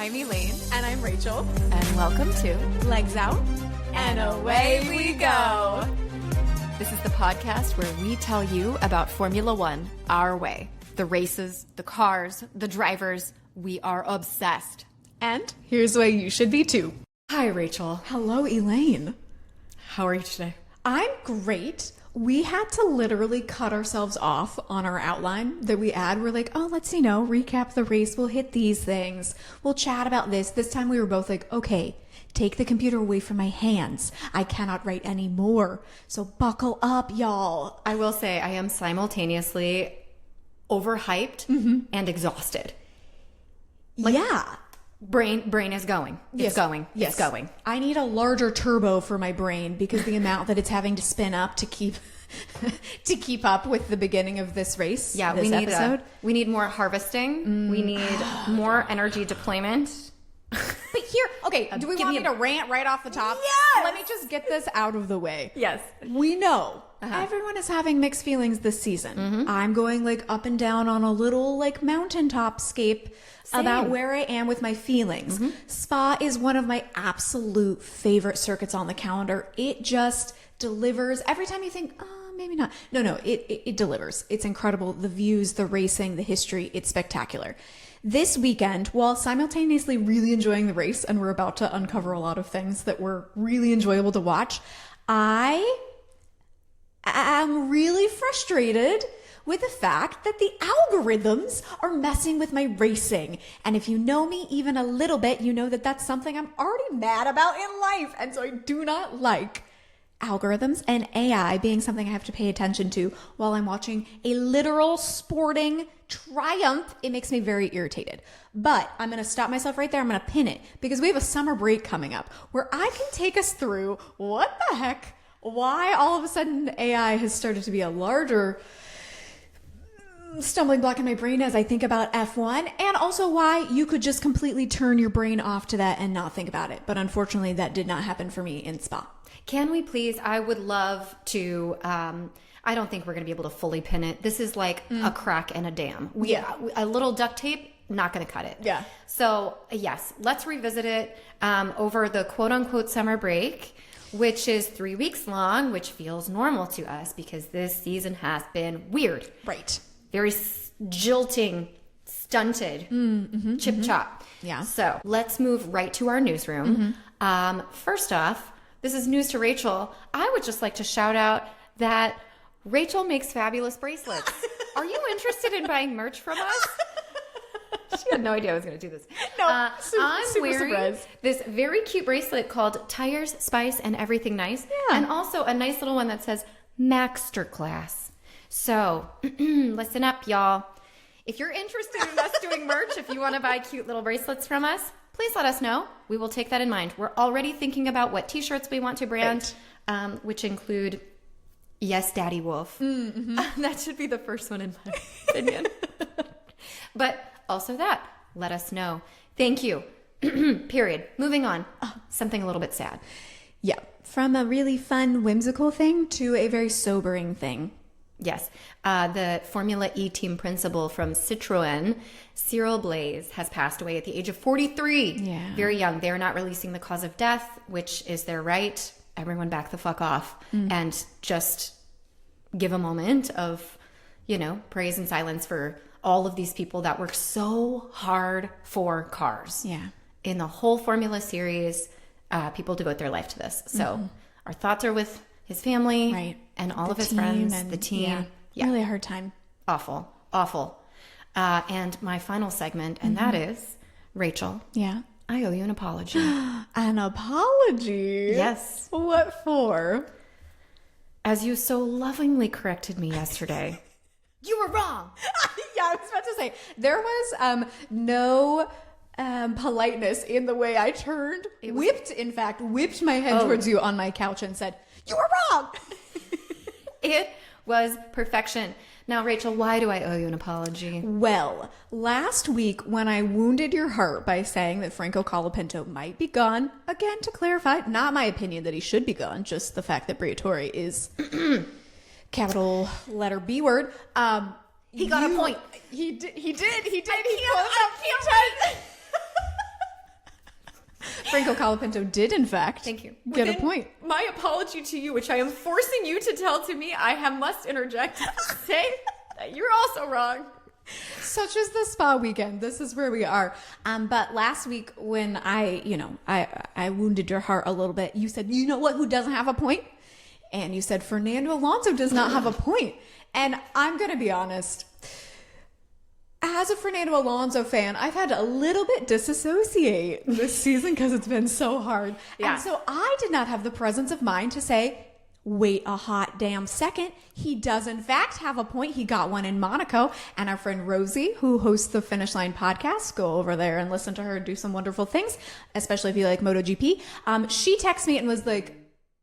I'm Elaine. And I'm Rachel. And welcome to Legs Out. And Away We Go. This is the podcast where we tell you about Formula One our way. The races, the cars, the drivers. We are obsessed. And here's why you should be too. Hi, Rachel. Hello, Elaine. How are you today? I'm great. We had to literally cut ourselves off on our outline that we add. We're like, oh, let's, recap the race. We'll hit these things. We'll chat about this. This time we were both like, okay, take the computer away from my hands. I cannot write anymore. So buckle up, y'all. I will say I am simultaneously overhyped and exhausted. Yeah. Brain is going. It's going. Yes. It's going. I need a larger turbo for my brain because the amount that it's having to spin up to keep up with the beginning of this race. Yeah, we need more harvesting. We need more energy deployment. But here, okay, do we want me to rant right off the top? Yes! Let me just get this out of the way. Yes. We know everyone is having mixed feelings this season. I'm going up and down on a little mountaintop scape about where I am with my feelings. Spa is one of my absolute favorite circuits on the calendar. It just delivers every time you think, oh, maybe not. No, it delivers. It's incredible. The views, the racing, the history, it's spectacular. This weekend, while simultaneously really enjoying the race, and we're about to uncover a lot of things that were really enjoyable to watch, I am really frustrated with the fact that the algorithms are messing with my racing. And if you know me even a little bit, you know that that's something I'm already mad about in life. And so I do not like algorithms and AI being something I have to pay attention to while I'm watching a literal sporting triumph. It makes me very irritated. But I'm going to stop myself right there. I'm going to pin it because we have a summer break coming up where I can take us through what the heck, why all of a sudden AI has started to be a larger stumbling block in my brain as I think about F1, and also why you could just completely turn your brain off to that and not think about it. But unfortunately, that did not happen for me in Spa. Can we please? I would love to. I don't think we're going to be able to fully pin it. This is like a crack in a dam. A little duct tape, not going to cut it. Yeah. So yes, let's revisit it over the quote unquote summer break, which is 3 weeks long, which feels normal to us because this season has been weird. Right. Very jilting, stunted, chip chop. Yeah. So let's move right to our newsroom. First off, this is news to Rachel. I would just like to shout out that Rachel makes fabulous bracelets. Are you interested in buying merch from us? She had no idea I was going to do this. No, I'm wearing this very cute bracelet called Tires, Spice, and Everything Nice. Yeah. And also a nice little one that says Maxterclass. So listen up, y'all. If you're interested in us doing merch, if you want to buy cute little bracelets from us, please let us know. We will take that in mind. We're already thinking about what t-shirts we want to brand, which include Yes, Daddy Wolf. That should be the first one in my opinion. But also that, let us know. Thank you. Period. Moving on. Something a little bit sad. Yeah. From a really fun, whimsical thing to a very sobering thing. Yes. The Formula E team principal from Citroën, Cyril Blaise, has passed away at the age of 43. Yeah. Very young. They are not releasing the cause of death, which is their right. Everyone back the fuck off and just give a moment of, praise and silence for all of these people that work so hard for cars. Yeah. In the whole Formula series, people devote their life to this. So our thoughts are with his family, right, and all of his friends, the team. Yeah. Really a hard time. Awful. And my final segment, and that is, Rachel. Yeah. I owe you an apology. An apology? Yes. What for? As you so lovingly corrected me yesterday. You were wrong. Yeah, I was about to say, there was no politeness in the way I turned, whipped my head towards you on my couch and said, you were wrong. It was perfection. Now, Rachel, why do I owe you an apology? Well, last week when I wounded your heart by saying that Franco Colapinto might be gone, again, to clarify, not my opinion that he should be gone, just the fact that Briatore is capital letter B word. He got a point. He did. He did. He I can't. Franco Colapinto did, in fact, Thank you. get a Within point. My apology to you, which I am forcing you to tell to me, must interject to say that you're also wrong. Such as the spa weekend. This is where we are. But last week when I wounded your heart a little bit, you said, you know what, who doesn't have a point? And you said Fernando Alonso does not have a point. And I'm going to be honest. As a Fernando Alonso fan, I've had to a little bit disassociate this season because it's been so hard. Yeah. And so I did not have the presence of mind to say, wait a hot damn second. He does in fact have a point. He got one in Monaco. And our friend Rosie, who hosts the Finish Line podcast, go over there and listen to her do some wonderful things, especially if you like MotoGP. She texted me and was like,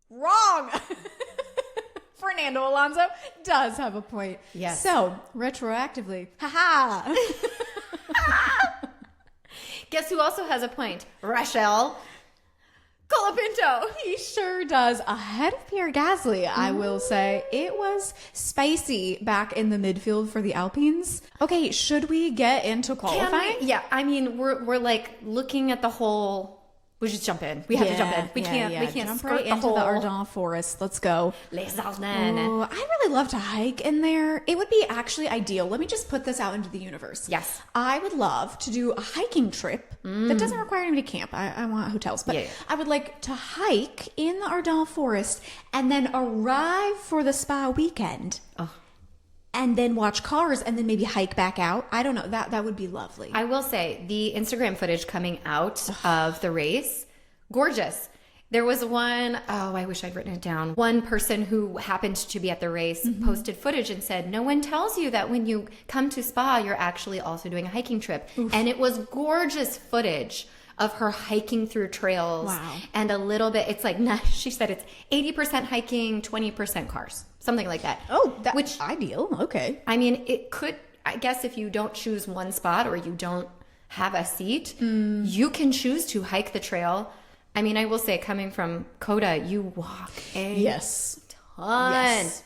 wrong. Fernando Alonso does have a point. Yes. So, retroactively, haha. Guess who also has a point? Rachel Colapinto. He sure does. Ahead of Pierre Gasly, I will say. It was spicy back in the midfield for the Alpines. Okay, should we get into qualifying? Yeah, I mean, we're like looking at the whole. We just jump in. We have to jump in. We can't jump skirt right the into whole the Ardennes forest. Let's go. Les Ardennes. Ooh, I really love to hike in there. It would be actually ideal. Let me just put this out into the universe. Yes. I would love to do a hiking trip that doesn't require anybody to camp. I want hotels, but Yeah. I would like to hike in the Ardennes forest and then arrive for the spa weekend. Oh. And then watch cars and then maybe hike back out. I don't know. That would be lovely. I will say the Instagram footage coming out of the race, gorgeous. There was one, I wish I'd written it down. One person who happened to be at the race posted footage and said, no one tells you that when you come to Spa, you're actually also doing a hiking trip. Oof. And it was gorgeous footage of her hiking through trails. Wow. And a little bit, it's like, she said it's 80% hiking, 20% cars, something like that. Oh, that's ideal. Okay. I mean, it could, I guess if you don't choose one spot or you don't have a seat, you can choose to hike the trail. I mean, I will say, coming from Coda, you walk a ton. Yes.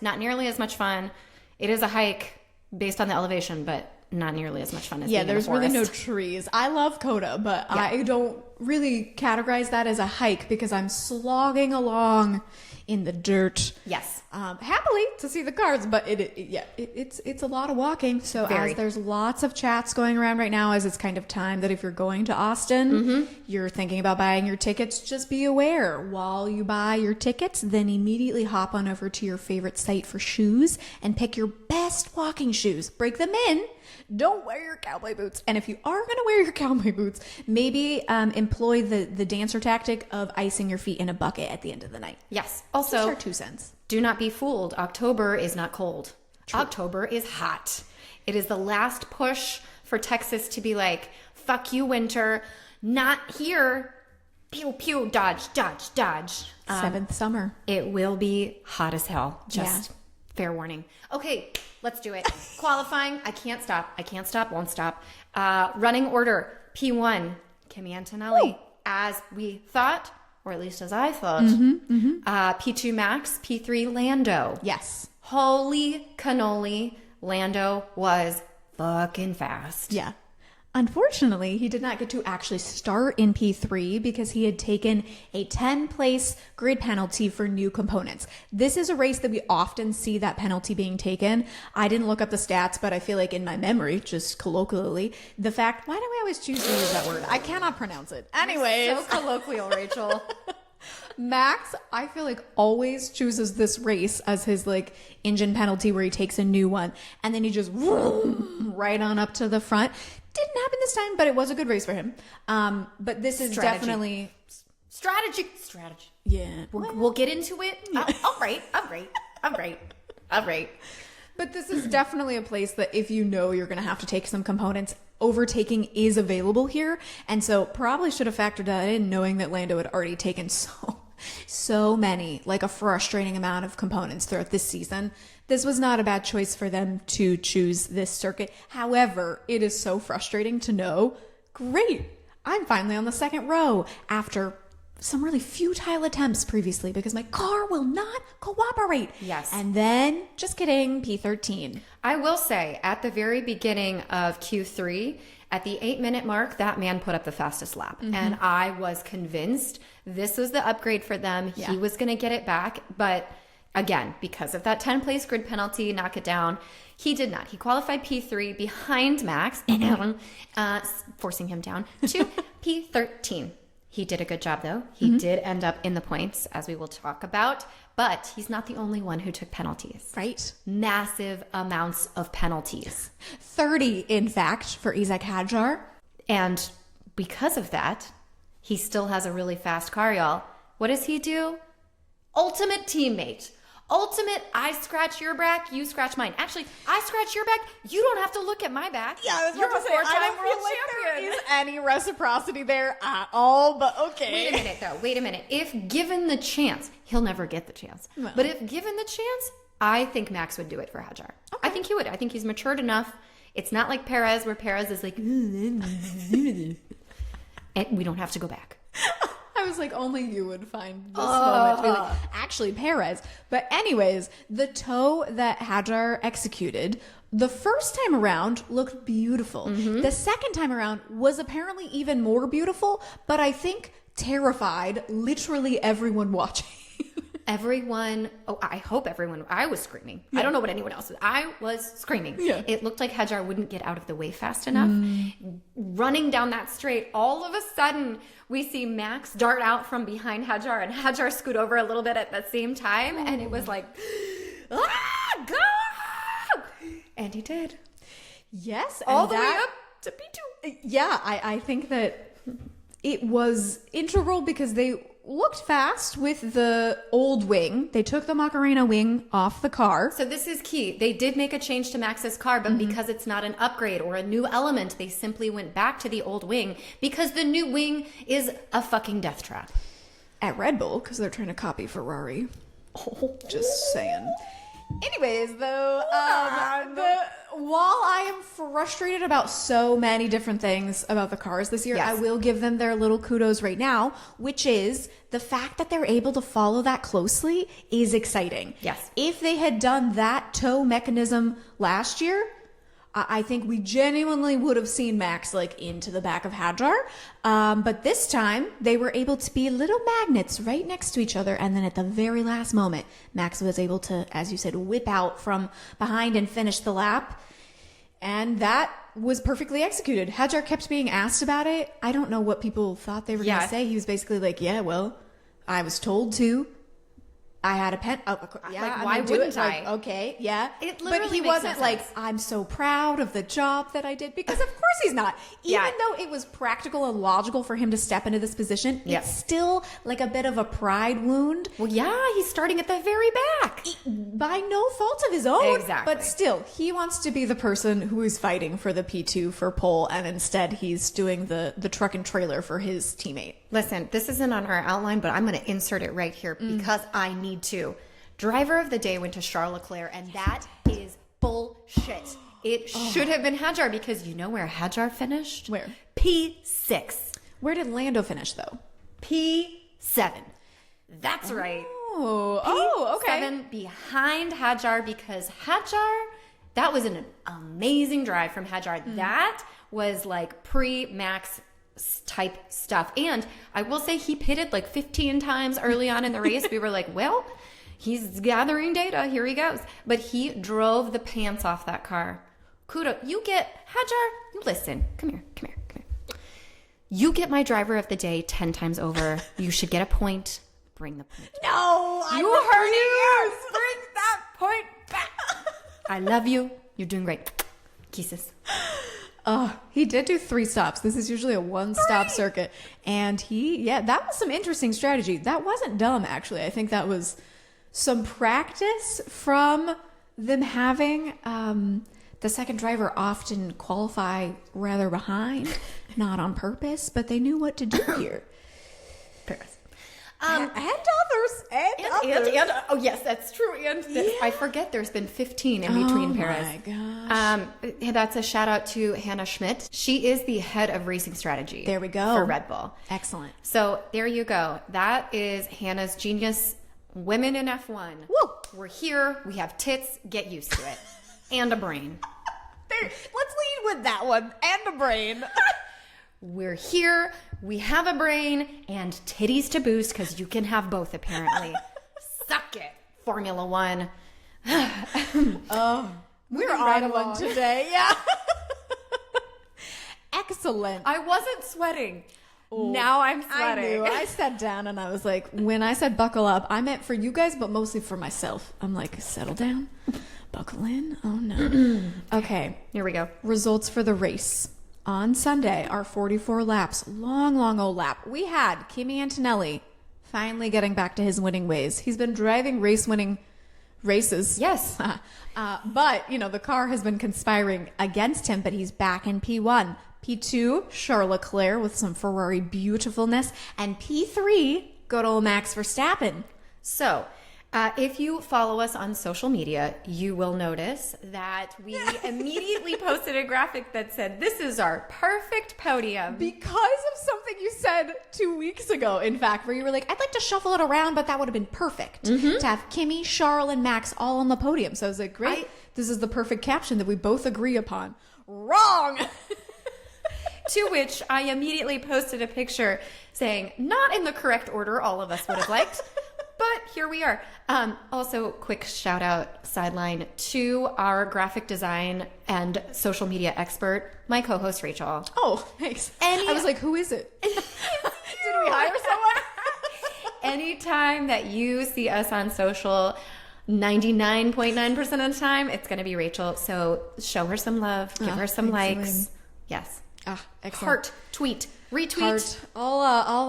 Not nearly as much fun. It is a hike based on the elevation, but not nearly as much fun as being in the there's really no forest. trees. I love Coda, but I don't really categorize that as a hike because I'm slogging along in the dirt. Yes. Happily to see the cars, but it's a lot of walking. So as there's lots of chats going around right now, as it's kind of time that if you're going to Austin, you're thinking about buying your tickets, just be aware while you buy your tickets, then immediately hop on over to your favorite site for shoes and pick your best walking shoes. Break them in. Don't wear your cowboy boots. And if you are going to wear your cowboy boots, maybe employ the dancer tactic of icing your feet in a bucket at the end of the night. Yes. Also, just our 2 cents. Do not be fooled. October is not cold. True. October is hot. It is the last push for Texas to be like, fuck you, winter. Not here. Pew, pew, dodge, dodge, dodge. 7th summer. It will be hot as hell. Just fair warning. Okay, let's do it. Qualifying. I can't stop. Won't stop. Running order. P1, Kimi Antonelli. Ooh. As we thought, or at least as I thought. P2 Max. P3 Lando. Yes. Holy cannoli. Lando was fucking fast. Yeah. Unfortunately, he did not get to actually start in P3 because he had taken a 10-place grid penalty for new components. This is a race that we often see that penalty being taken. I didn't look up the stats, but I feel like in my memory, just colloquially, the fact, why do we always choose to use that word? I cannot pronounce it. Anyways. So colloquial, Rachel. Max, I feel like always chooses this race as his like engine penalty where he takes a new one and then he just right on up to the front. Didn't happen this time, but it was a good race for him. But this is definitely strategy. Yeah, we'll get into it. All right. But this is definitely a place that if you know you're going to have to take some components, overtaking is available here. And so probably should have factored that in, knowing that Lando had already taken so many, like a frustrating amount of components throughout this season. This was not a bad choice for them to choose this circuit. However, it is so frustrating to know, great, I'm finally on the second row after some really futile attempts previously because my car will not cooperate. Yes. And then, just kidding, P13. I will say, at the very beginning of Q3, At the 8-minute mark, that man put up the fastest lap. And I was convinced this was the upgrade for them. Yeah. He was going to get it back. But again, because of that 10-place grid penalty, knock it down, he did not. He qualified P3 behind Max, forcing him down to P13. He did a good job, though. He did end up in the points, as we will talk about. But he's not the only one who took penalties. Right. Massive amounts of penalties. 30, in fact, for Isaac Hadjar. And because of that, he still has a really fast car, y'all. What does he do? Ultimate teammate. Ultimate, I scratch your back, you scratch mine. Actually, I scratch your back, you don't have to look at my back. Yeah, I was You're about to say, four-time I don't world feel like champion. there is any reciprocity there at all, but okay. Wait a minute, though. Wait a minute. If given the chance, he'll never get the chance. No. But if given the chance, I think Max would do it for Hadjar. Okay. I think he would. I think he's matured enough. It's not like Perez, where Perez is like, and we don't have to go back. I was like, only you would find this moment to be like, actually, Perez. But anyways, the toe that Hadjar executed the first time around looked beautiful. The second time around was apparently even more beautiful, but I think terrified literally everyone watching. Everyone, I hope everyone, I was screaming. Yeah. I don't know what anyone else was. I was screaming. Yeah. It looked like Hadjar wouldn't get out of the way fast enough. Running down that straight, all of a sudden, we see Max dart out from behind Hadjar and Hadjar scoot over a little bit at the same time. And it was like, go! And he did. Yes. All the way up to P2. Yeah, I think that it was integral because they looked fast with the old wing. They took the Macarena wing off the car. So this is key. They did make a change to Max's car, but because it's not an upgrade or a new element, they simply went back to the old wing because the new wing is a fucking death trap. At Red Bull, because they're trying to copy Ferrari. Just saying. Anyways, though, while I am frustrated about so many different things about the cars this year, I will give them their little kudos right now, which is the fact that they're able to follow that closely is exciting. Yes. If they had done that toe mechanism last year, I think we genuinely would have seen Max like into the back of Hadjar. But this time they were able to be little magnets right next to each other. And then at the very last moment, Max was able to, as you said, whip out from behind and finish the lap. And that was perfectly executed. Hadjar kept being asked about it. I don't know what people thought they were going to say. He was basically like, yeah, well, I was told to. I had a pen. Like, why wouldn't I? Like, okay, yeah. It literally but he makes wasn't no like, sense. I'm so proud of the job that I did. Because of course he's not. Even though it was practical and logical for him to step into this position, it's still like a bit of a pride wound. Well, yeah, he's starting at the very back. By no fault of his own. Exactly. But still, he wants to be the person who is fighting for the P2 for pole, and instead he's doing the truck and trailer for his teammate. Listen, this isn't on our outline, but I'm going to insert it right here because I need to. Driver of the day went to Charles Leclerc, and that is bullshit. It should have been Hadjar because you know where Hadjar finished? Where? P6. Where did Lando finish, though? P7. That's right. Oh, okay. P7 behind Hadjar because Hadjar, that was an amazing drive from Hadjar. That was like pre-Max type stuff. And I will say he pitted like 15 times early on in the race. We were like, well, he's gathering data. Here he goes. But he drove the pants off that car. Kudos. You get, Hadjar, you listen. Come here. You get my driver of the day 10 times over. You should get a point. Bring the point. No, you heard it. Bring that point back. I love you. You're doing great. Kisses. He did do 3 stops. This is usually a 1-stop circuit. And that was some interesting strategy. That wasn't dumb, actually. I think that was some practice from them having the second driver often qualify rather behind, not on purpose, but they knew what to do here. Paris. And others. And oh, yes, that's true. And I forget there's been 15 in between Paris. Oh, my gosh. That's a shout out to Hannah Schmidt. She is the head of racing strategy. There we go. For Red Bull. Excellent. So there you go. That is Hannah's genius. Women in F1. Woo! We're here. We have tits. Get used to it. And a brain. Let's lead with that one and a brain. We're here. We have a brain and titties to boost because you can have both, apparently. Suck it, Formula One. We're on one today. Yeah. Excellent. I wasn't sweating. Ooh, now I'm sweating. I sat down and I was like, when I said buckle up, I meant for you guys, but mostly for myself. I'm like, settle down, buckle in. Oh no. Okay. Here we go. Results for the race. On Sunday, our 44 laps, long old lap. We had Kimi Antonelli finally getting back to his winning ways. He's been driving race-winning races. Yes. But, the car has been conspiring against him, but he's back in P1. P2, Charles Leclerc with some Ferrari beautifulness. And P3, good old Max Verstappen. So, if you follow us on social media, you will notice that we immediately posted a graphic that said, this is our perfect podium. Because of something you said 2 weeks ago, in fact, where you were like, I'd like to shuffle it around, but that would have been perfect to have Kimi, Charles, and Max all on the podium. So I was like, great, this is the perfect caption that we both agree upon. Wrong! To which I immediately posted a picture saying, not in the correct order all of us would have liked, but here we are. Also, quick shout out, sideline, to our graphic design and social media expert, my co-host Rachel. Oh, thanks. I was like, who is it? Did we hire someone? Anytime that you see us on social, 99.9% of the time, it's going to be Rachel. So show her some love, give her some likes. Yes. Excellent. Heart, tweet, retweet. Heart.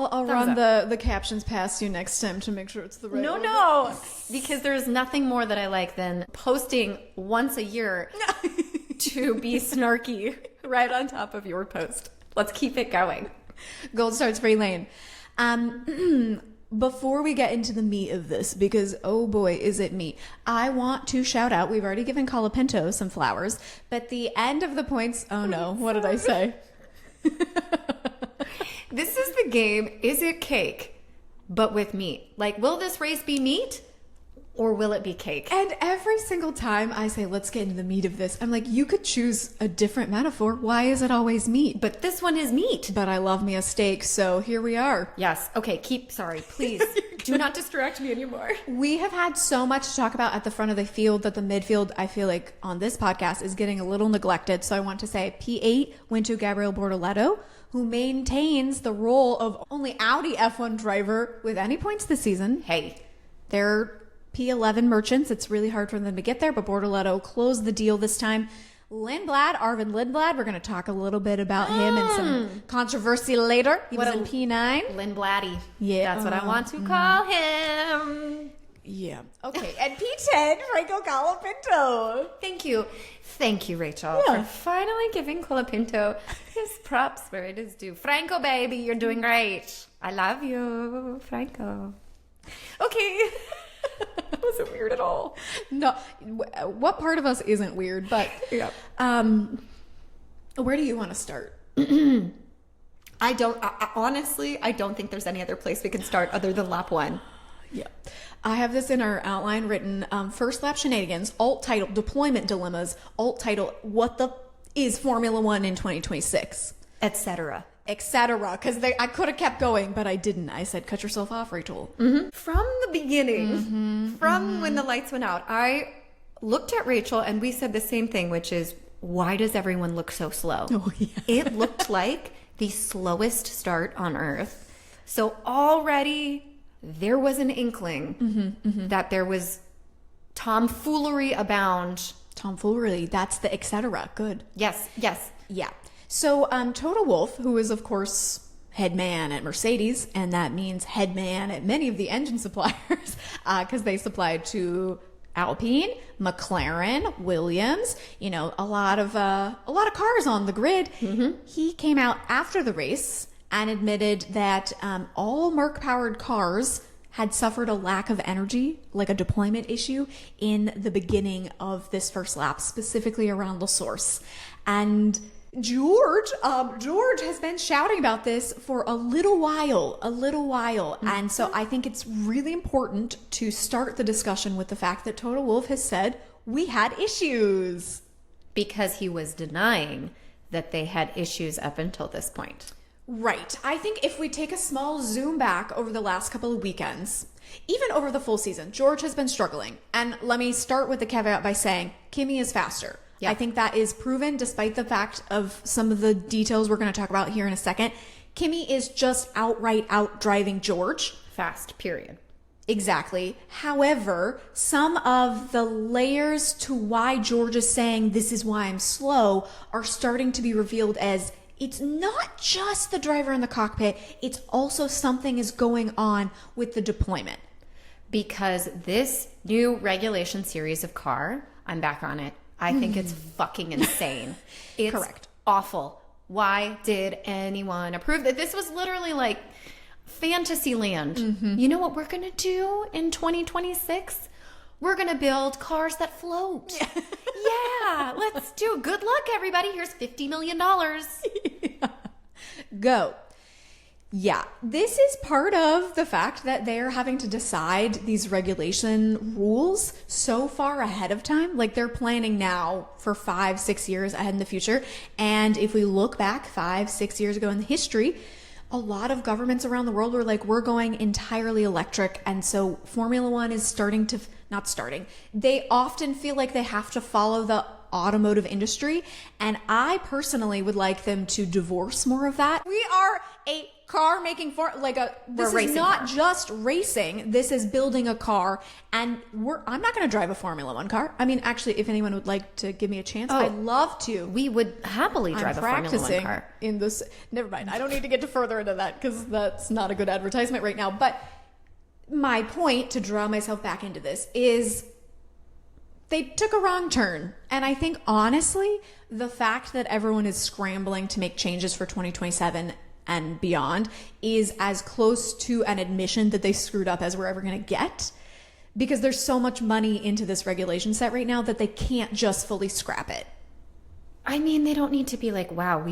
I'll run the captions past you next time to make sure it's the right one. No, because there's nothing more that I like than posting once a year to be snarky right on top of your post. Let's keep it going. Gold starts free lane. Before we get into the meat of this, because oh boy, is it meat, I want to shout out, we've already given Colapinto some flowers, but the end of the points, oh no, what did I say? This is the game, is it cake, but with meat? Like, will this race be meat? Or will it be cake? And every single time I say, let's get into the meat of this, I'm like, you could choose a different metaphor. Why is it always meat? But this one is meat. But I love me a steak, so here we are. Yes. Okay, sorry, please. Do not distract me anymore. We have had so much to talk about at the front of the field that the midfield, I feel like, on this podcast is getting a little neglected. So I want to say P8 went to Gabriel Bortoleto, who maintains the role of only Audi F1 driver with any points this season. Hey. They're P11 merchants. It's really hard for them to get there, but Bortoleto closed the deal this time. Lindblad, Arvin Lindblad, we're going to talk a little bit about him and some controversy later. He was in P9. Lindbladdy. Yeah. That's what I want to call him. Yeah. Okay. And P10, Franco Colapinto. Thank you. Thank you, Rachel, for finally giving Colapinto his props where it is due. Franco, baby, you're doing great. I love you, Franco. Okay. That wasn't weird at all. No, what part of us isn't weird? But yeah. Where do you want to start? Honestly, I don't think there's any other place we can start other than lap one. Yeah. I have this in our outline written, first lap shenanigans, alt title, deployment dilemmas, alt title, what the is Formula One in 2026, etc. Because I could have kept going, but I didn't. I said, cut yourself off, Rachel. Mm-hmm. From the beginning, when the lights went out, I looked at Rachel and we said the same thing, which is, why does everyone look so slow? Oh, yeah. It looked like the slowest start on Earth. So already there was an inkling that there was tomfoolery abound. Tomfoolery, that's the etc. Good. Yes. Yeah. So Toto Wolff, who is, of course, head man at Mercedes, and that means head man at many of the engine suppliers, because they supplied to Alpine, McLaren, Williams, a lot of cars on the grid. He came out after the race and admitted that all Merc-powered cars had suffered a lack of energy, like a deployment issue, in the beginning of this first lap, specifically around the source. And George has been shouting about this for a little while. And so I think it's really important to start the discussion with the fact that Toto Wolff has said we had issues. Because he was denying that they had issues up until this point. Right. I think if we take a small zoom back over the last couple of weekends, even over the full season, George has been struggling. And let me start with the caveat by saying Kimi is faster. Yeah. I think that is proven despite the fact of some of the details we're going to talk about here in a second. Kimi is just outright out driving George. Fast, period. Exactly. However, some of the layers to why George is saying this is why I'm slow are starting to be revealed as it's not just the driver in the cockpit, it's also something is going on with the deployment. Because this new regulation series of car, I'm back on it, I think it's fucking insane. It's correct. Awful. Why did anyone approve that? This was literally like Fantasyland. You know what we're going to do in 2026? We're going to build cars that float. Yeah, let's do. Good luck, everybody. Here's $50 million. Yeah. Go. Yeah, this is part of the fact that they're having to decide these regulation rules so far ahead of time. Like they're planning now for 5-6 years ahead in the future. And if we look back 5-6 years ago in the history, a lot of governments around the world were like, we're going entirely electric. And so Formula One is they often feel like they have to follow the automotive industry. And I personally would like them to divorce more of that. We are a car making this is not just racing. This is building a car. And I'm not going to drive a Formula One car. I mean, actually, if anyone would like to give me a chance, I'd love to. We would happily drive a Formula One car. In this, never mind. I don't need to get further into that because that's not a good advertisement right now. But my point to draw myself back into this is they took a wrong turn. And I think, honestly, the fact that everyone is scrambling to make changes for 2027 and beyond is as close to an admission that they screwed up as we're ever going to get, because there's so much money into this regulation set right now that they can't just fully scrap it. I mean, they don't need to be like, wow,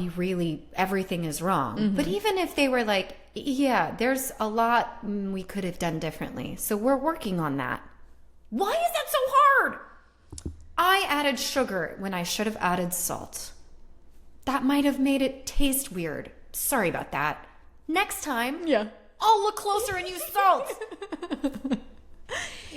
everything is wrong. But even if they were like, yeah, there's a lot we could have done differently. So we're working on that. Why is that so hard? I added sugar when I should have added salt. That might have made it taste weird. Sorry about that. Next time, I'll look closer and use salt.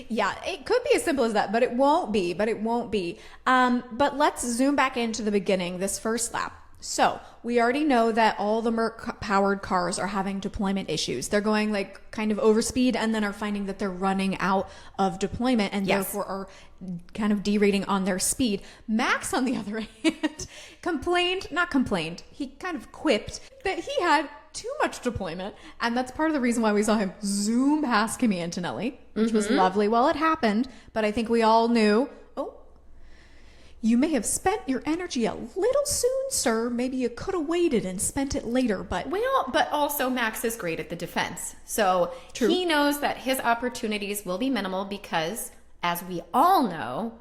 Yeah, it could be as simple as that, but it won't be. But let's zoom back into the beginning, this first lap. So we already know that all the Merc-powered cars are having deployment issues. They're going like kind of overspeed and then are finding that they're running out of deployment and therefore are kind of derating on their speed. Max, on the other hand, he kind of quipped that he had too much deployment. And that's part of the reason why we saw him zoom past Kimi Antonelli, which was lovely while it happened. But I think we all knew, you may have spent your energy a little soon, sir. Maybe you could have waited and spent it later, but... Well, but also Max is great at the defense. So True. He knows that his opportunities will be minimal because, as we all know,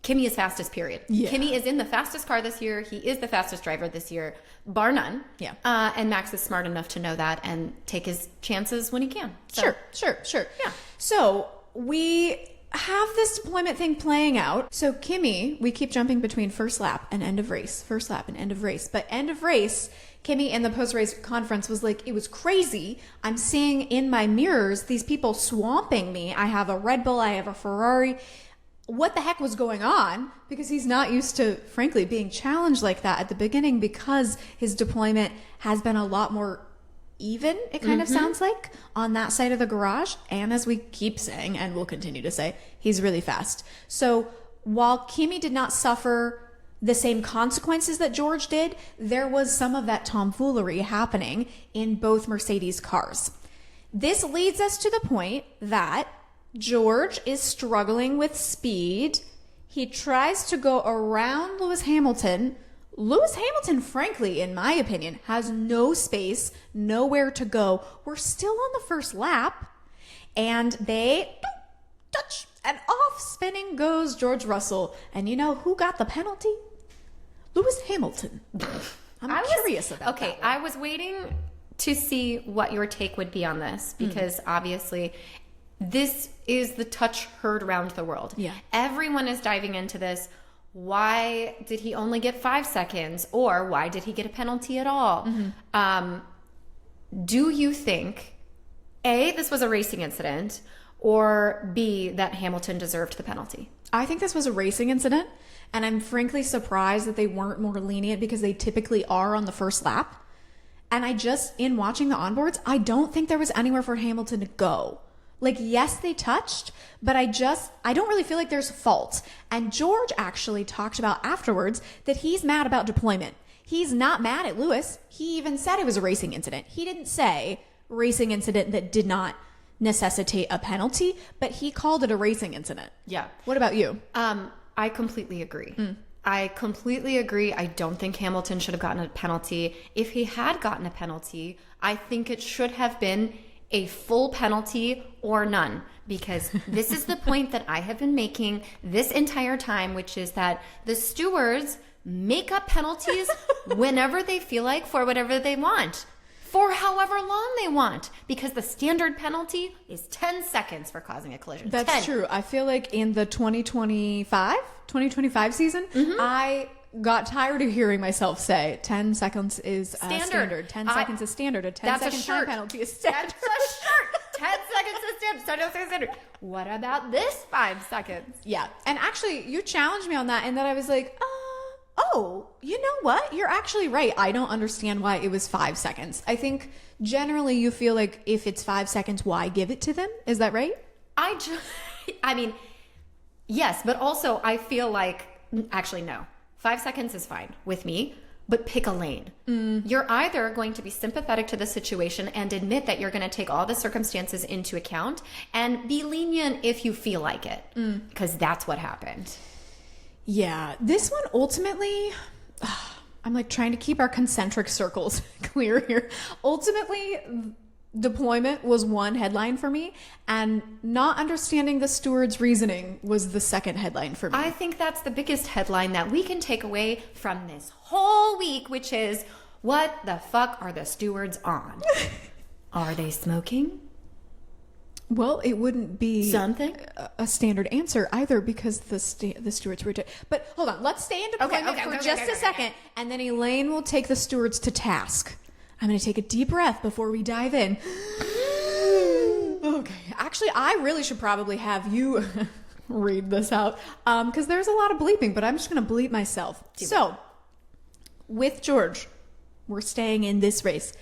Kimi is fastest, period. Yeah. Kimi is in the fastest car this year. He is the fastest driver this year, bar none. Yeah. And Max is smart enough to know that and take his chances when he can. So. Sure. Yeah. So we have this deployment thing playing out. So Kimi, we keep jumping between first lap and end of race. But end of race, Kimi in the post-race conference was like, it was crazy. I'm seeing in my mirrors these people swamping me. I have a Red Bull, I have a Ferrari. What the heck was going on? Because he's not used to, frankly, being challenged like that at the beginning because his deployment has been a lot more even, it kind of sounds like, on that side of the garage. And as we keep saying, and we'll continue to say, he's really fast. So while Kimi did not suffer the same consequences that George did, there was some of that tomfoolery happening in both Mercedes cars. This leads us to the point that George is struggling with speed. He tries to go around Lewis Hamilton. Lewis Hamilton, frankly, in my opinion, has no space, nowhere to go. We're still on the first lap, and they touch, and off spinning goes George Russell. And you know who got the penalty? Lewis Hamilton. I'm curious about that. Okay, I was waiting to see what your take would be on this, because obviously this is the touch heard around the world. Yeah. Everyone is diving into this. why did he only get 5 seconds? Or why did he get a penalty at all? Do you think, A, this was a racing incident, or B, that Hamilton deserved the penalty? I think this was a racing incident, and I'm frankly surprised that they weren't more lenient because they typically are on the first lap. And in watching the onboards, I don't think there was anywhere for Hamilton to go. Like, yes, they touched, but I don't really feel like there's fault. And George actually talked about afterwards that he's mad about deployment. He's not mad at Lewis. He even said it was a racing incident. He didn't say racing incident that did not necessitate a penalty, but he called it a racing incident. Yeah. What about you? I completely agree. I completely agree. I don't think Hamilton should have gotten a penalty. If he had gotten a penalty, I think it should have been a full penalty or none, because this is the point that I have been making this entire time, which is that the stewards make up penalties whenever they feel like for whatever they want, for however long they want, because the standard penalty is 10 seconds for causing a collision. That's 10. true. I feel like in the 2025 season, I got tired of hearing myself say 10 seconds is standard. 10 seconds is standard. A 10-second time penalty is standard. That's a shirt. 10 seconds is standard. What about this 5 seconds? Yeah. And actually, you challenged me on that, and then I was like, oh, you know what? You're actually right. I don't understand why it was 5 seconds. I think generally you feel like if it's 5 seconds, why give it to them? Is that right? I mean, yes, but also I feel like, actually, no. 5 seconds is fine with me, but pick a lane. You're either going to be sympathetic to the situation and admit that you're going to take all the circumstances into account and be lenient if you feel like it, because that's what happened. Yeah, this one ultimately, I'm like trying to keep our concentric circles clear here. Ultimately, deployment was one headline for me, and not understanding the steward's reasoning was the second headline for me. I think that's the biggest headline that we can take away from this whole week, which is, what the fuck are the stewards on? Are they smoking? Well, it wouldn't be something a standard answer either, because the stewards were. But hold on, let's stay in deployment for just a second, and then Elaine will take the stewards to task. I'm going to take a deep breath before we dive in. Okay, actually, I really should probably have you read this out, because there's a lot of bleeping, but I'm just going to bleep myself. So, with George, we're staying in this race.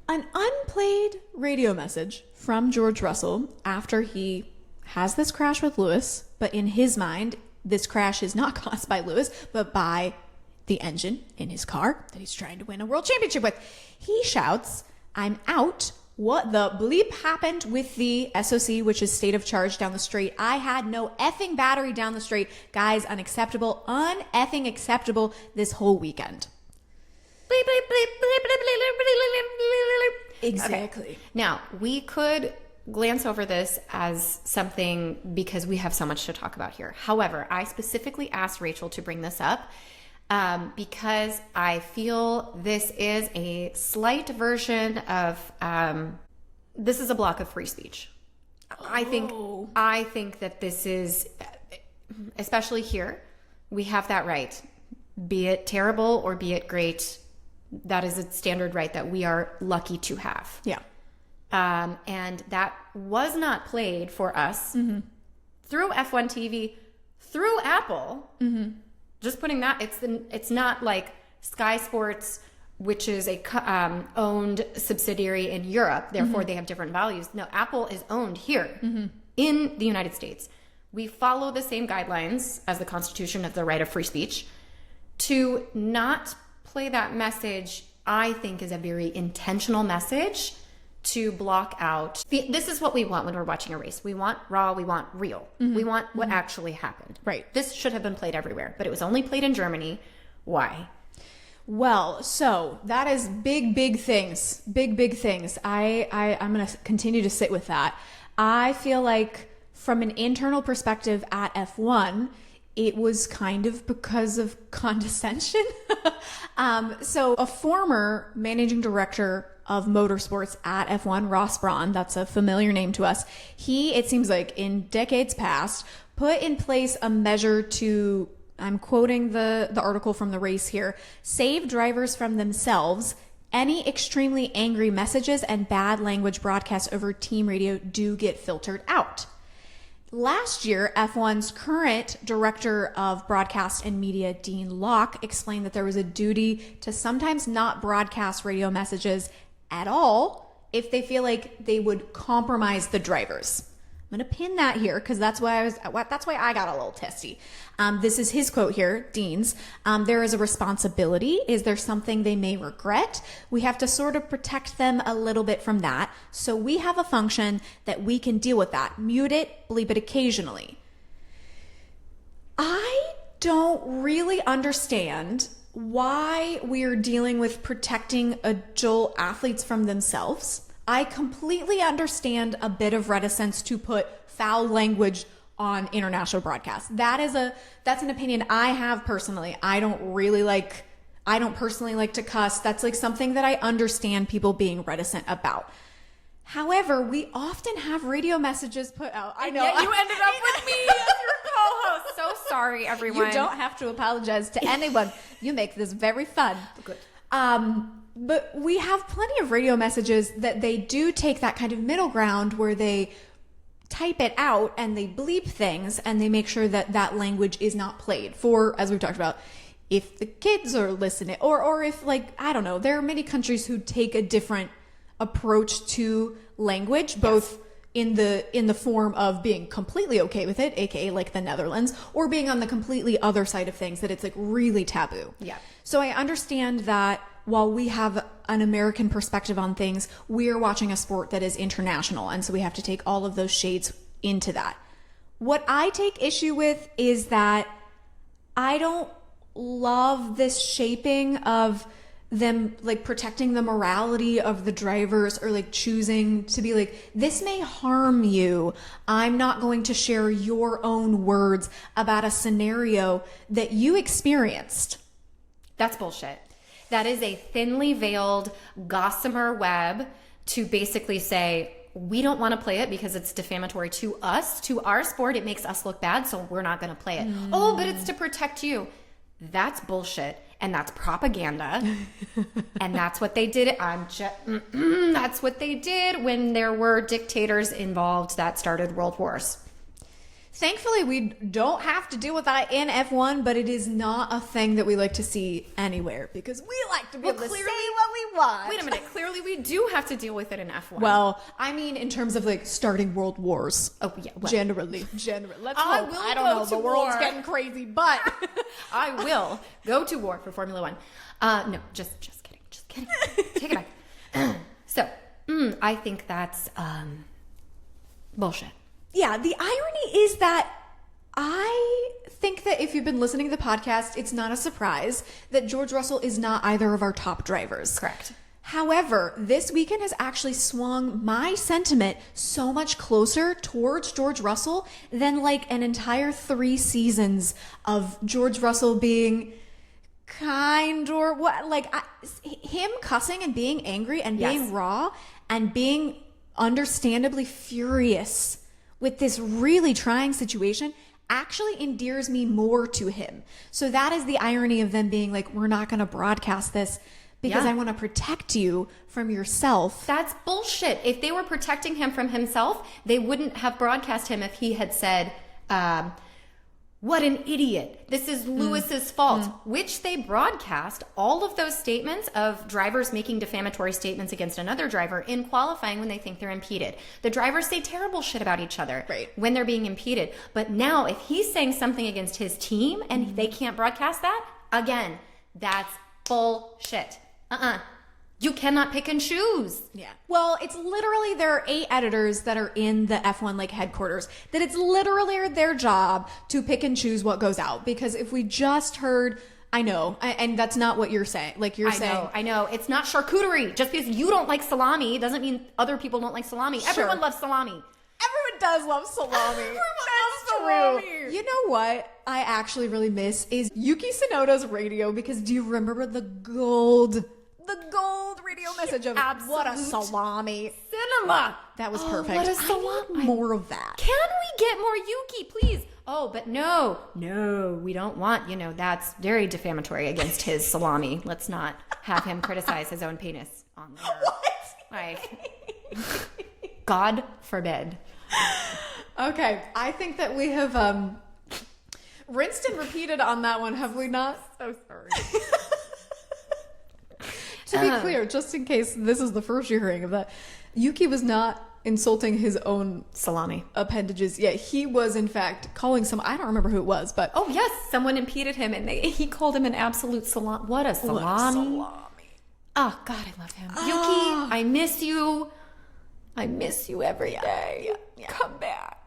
An unplayed radio message from George Russell after he has this crash with Lewis, but in his mind, this crash is not caused by Lewis, but by the engine in his car that he's trying to win a world championship with. He shouts, "I'm out. What the bleep happened with the SOC, which is state of charge down the street? I had no effing battery down the street. Guys, unacceptable, uneffing acceptable this whole weekend." Bleep, bleep, bleep, bleep, bleep, bleep, bleep, bleep, bleep. Exactly. Okay. Now, we could glance over this as something because we have so much to talk about here. However, I specifically asked Rachel to bring this up because I feel this is a slight version of, this is a block of free speech. I think that this is, especially here, we have that right. Be it terrible or be it great, that is a standard right that we are lucky to have. Yeah. And that was not played for us through F1 TV, through Apple. Just putting that, it's not like Sky Sports, which is a owned subsidiary in Europe. Therefore, they have different values. No, Apple is owned here in the United States. We follow the same guidelines as the Constitution of the right of free speech. To not play that message, I think, is a very intentional message to block out. This is what we want when we're watching a race. We want raw, we want real. We want what actually happened. Right. This should have been played everywhere, but it was only played in Germany. Why? Well, so that is big things. Big things. I'm going to continue to sit with that. I feel like from an internal perspective at F1, it was kind of because of condescension. So a former managing director of motorsports at F1, Ross Brawn, that's a familiar name to us. He, it seems like in decades past, put in place a measure to I'm quoting the article from the race here. Save drivers from themselves. Any extremely angry messages and bad language broadcasts over team radio do get filtered out. Last year, F1's current director of broadcast and media, Dean Locke, explained that there was a duty to sometimes not broadcast radio messages at all if they feel like they would compromise the drivers. I'm going to pin that here because that's why I got a little testy. This is his quote here, Dean's. There is a responsibility. Is there something they may regret? We have to sort of protect them a little bit from that. So we have a function that we can deal with that. Mute it, bleep it occasionally. I don't really understand why we're dealing with protecting adult athletes from themselves. I completely understand a bit of reticence to put foul language on international broadcasts. That's an opinion I have personally. I don't personally like to cuss. That's like something that I understand people being reticent about. However, we often have radio messages put out. I know. Yet you ended up with me as your co-host. So sorry, everyone. You don't have to apologize to anyone. You make this very fun. Good. But we have plenty of radio messages that they do take that kind of middle ground where they type it out and they bleep things and they make sure that that language is not played for, as we've talked about, if the kids are listening or if, like, I don't know, there are many countries who take a different approach to language, both in the form of being completely okay with it, aka like the Netherlands, or being on the completely other side of things that it's like really taboo. Yeah. So I understand that while we have an American perspective on things, we're watching a sport that is international. And so we have to take all of those shades into that. What I take issue with is that I don't love this shaping of them like protecting the morality of the drivers or like choosing to be like, this may harm you. I'm not going to share your own words about a scenario that you experienced. That's bullshit. That is a thinly veiled gossamer web to basically say, we don't want to play it because it's defamatory to us, to our sport. It makes us look bad, so we're not going to play it. Oh, but it's to protect you. That's bullshit. And that's propaganda. And that's what they did. That's what they did when there were dictators involved that started world wars. Thankfully, we don't have to deal with that in F1, but it is not a thing that we like to see anywhere because we like to be able to say what we want. Wait a minute. Clearly, we do have to deal with it in F1. Well, I mean, in terms of like starting world wars. Oh, yeah. Well, generally. Let's hope. I don't know. The world's getting crazy, but I will go to war for Formula One. No, just kidding. Just kidding. Take it back. So, I think that's bullshit. Yeah, the irony is that I think that if you've been listening to the podcast, it's not a surprise that George Russell is not either of our top drivers. Correct. However, this weekend has actually swung my sentiment so much closer towards George Russell than like an entire 3 seasons of George Russell being kind or what, like him cussing and being angry and being raw and being understandably furious with this really trying situation actually endears me more to him. So that is the irony of them being like, we're not going to broadcast this because I want to protect you from yourself. That's bullshit. If they were protecting him from himself, they wouldn't have broadcast him if he had said, what an idiot. This is Lewis's fault, which they broadcast all of those statements of drivers making defamatory statements against another driver in qualifying when they think they're impeded. The drivers say terrible shit about each other when they're being impeded. But now if he's saying something against his team and they can't broadcast that, again, that's bullshit. You cannot pick and choose. Yeah. Well, it's literally there are 8 editors that are in the F1 like headquarters that it's literally their job to pick and choose what goes out. Because if we just heard, I know, and that's not what you're saying. Like you're saying, I know. It's not charcuterie. Just because you don't like salami doesn't mean other people don't like salami. Sure. Everyone loves salami. Everyone does love salami. That's true. You know what I actually really miss is Yuki Tsunoda's radio, because do you remember the gold radio message of what a salami cinema? That was perfect. What a salami. I want more of that. Can we get more Yuki, please? Oh, but no, we don't want, that's very defamatory against his salami. Let's not have him criticize his own penis on there. What? Like, God forbid. Okay, I think that we have rinsed and repeated on that one, have we not? So sorry. To be clear, just in case this is the first you're hearing of that, Yuki was not insulting his own salami appendages. Yeah, he was in fact calling I don't remember who it was, but oh yes, someone impeded him and he called him an absolute salami. What a salami. Oh God, I love him. Yuki, I miss you. I miss you every day. Yeah. Come back.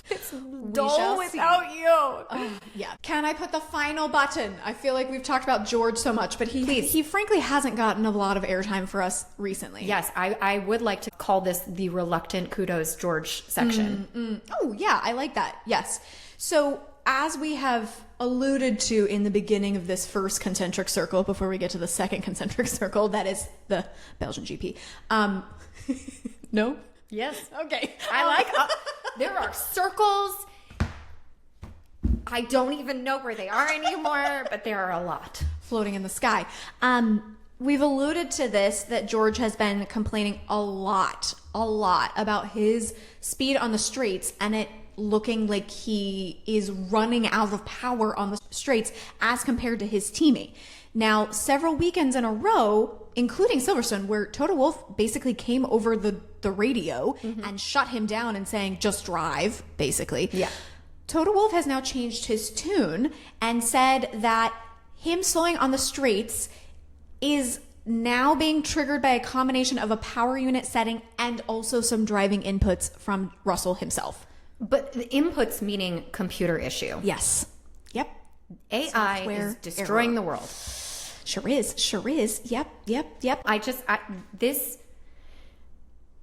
It's shall dull without you. Yeah. Can I put the final button? I feel like we've talked about George so much, but he frankly hasn't gotten a lot of airtime for us recently. Yes, I would like to call this the reluctant Kudos George section. Oh, yeah, I like that. Yes. So as we have alluded to in the beginning of this first concentric circle, before we get to the second concentric circle, that is the Belgian GP. No? Yes. Okay. I like there are circles. I don't even know where they are anymore, but there are a lot floating in the sky. We've alluded to this, that George has been complaining a lot about his speed on the straights and it looking like he is running out of power on the straights as compared to his teammate. Now, several weekends in a row, including Silverstone, where Toto Wolff basically came over the radio and shut him down and saying, just drive, basically. Yeah. Toto Wolff has now changed his tune and said that him slowing on the straights is now being triggered by a combination of a power unit setting and also some driving inputs from Russell himself. But the inputs meaning computer issue. Yes. Yep. AI Software is destroying error. the world. Sure is. Yep. This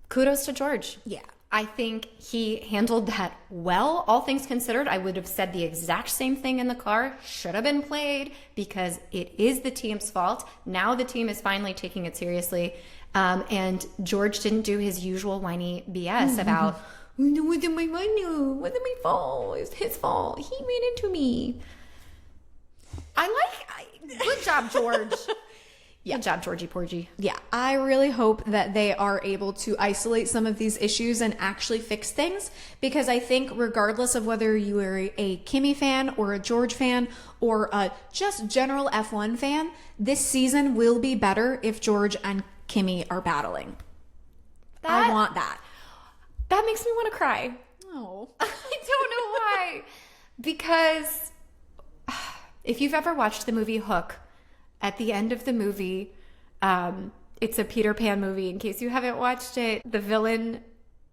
kudos to George. Yeah. I think he handled that well. All things considered, I would have said the exact same thing in the car. Should have been played because it is the team's fault. Now the team is finally taking it seriously. And George didn't do his usual whiny BS about, wasn't my fault. It was his fault. He ran into me. Good job, George. Yeah. Good job, Georgie Porgy. Yeah, I really hope that they are able to isolate some of these issues and actually fix things, because I think regardless of whether you are a Kimi fan or a George fan or a just general F1 fan, this season will be better if George and Kimi are battling. I want that. That makes me want to cry. Oh. I don't know why. Because if you've ever watched the movie Hook, at the end of the movie, it's a Peter Pan movie. In case you haven't watched it, the villain,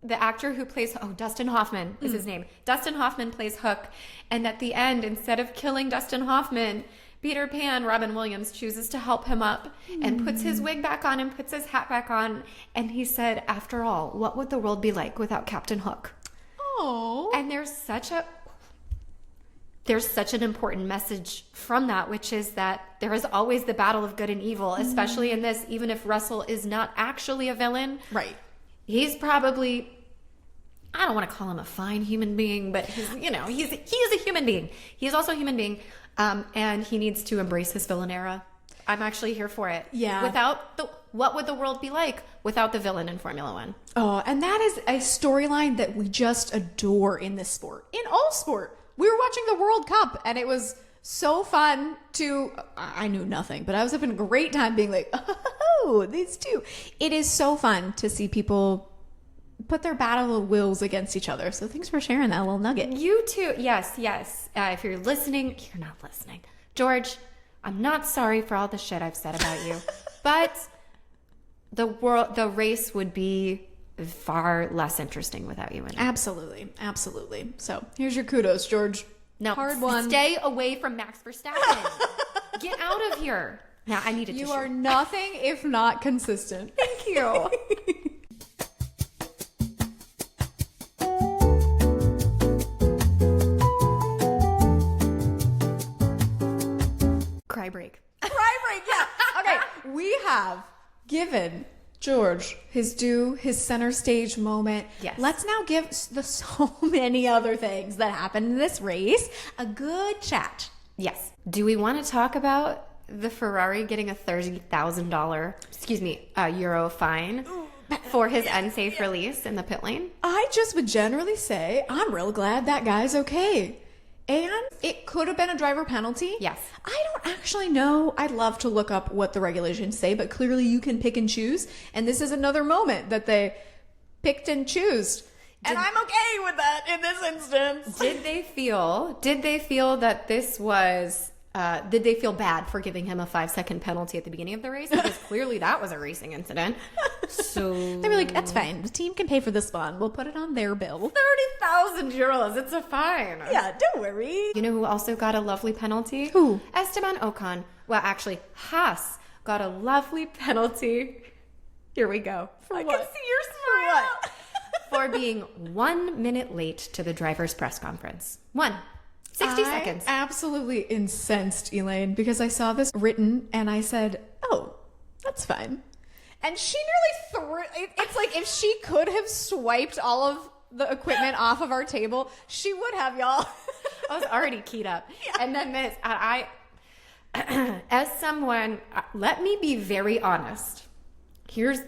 the actor who plays, Dustin Hoffman is his name. Dustin Hoffman plays Hook. And at the end, instead of killing Dustin Hoffman, Peter Pan, Robin Williams, chooses to help him up and puts his wig back on and puts his hat back on. And he said, after all, what would the world be like without Captain Hook? Oh. And there's such an important message from that, which is that there is always the battle of good and evil, especially in this, even if Russell is not actually a villain. Right. He's probably, I don't want to call him a fine human being, but he is a human being. He's also a human being. And he needs to embrace his villain era. I'm actually here for it. Yeah. What would the world be like without the villain in Formula One? Oh, and that is a storyline that we just adore in this sport. In all sport. We were watching the World Cup and it was so fun I knew nothing, but I was having a great time being like, oh, these two. It is so fun to see people put their battle of wills against each other. So thanks for sharing that little nugget. You too. Yes. If you're listening, you're not listening. George, I'm not sorry for all the shit I've said about you, but the race would be far less interesting without you in it. Absolutely. So here's your kudos, George. No, hard one. Stay away from Max Verstappen. Get out of here. Now I need a tissue. You are nothing if not consistent. Thank you. Cry break. Yeah. Okay. We have given George, his center stage moment. Yes. Let's now give the so many other things that happened in this race a good chat. Yes. Do we want to talk about the Ferrari getting a $30,000, euro fine for his unsafe release in the pit lane? I just would generally say I'm real glad that guy's okay. And it could have been a driver penalty. Yes. I don't actually know. I'd love to look up what the regulations say, but clearly you can pick and choose. And this is another moment that they picked and chose. And I'm okay with that in this instance. Did they feel that this was, did they feel bad for giving him a 5-second penalty at the beginning of the race? Because clearly that was a racing incident. So they were like, that's fine. The team can pay for this one. We'll put it on their bill. 30,000 euros. It's a fine. Yeah, don't worry. You know who also got a lovely penalty? Who? Esteban Ocon. Well, actually, Haas got a lovely penalty. Here we go. I can see your smile. For being 1 minute late to the driver's press conference. 60 seconds. Absolutely incensed, Elaine, because I saw this written and I said, oh, that's fine. And she nearly threw it's like if she could have swiped all of the equipment off of our table, she would have, y'all. I was already keyed up. Yeah. And then this, I as someone, let me be very honest. Here's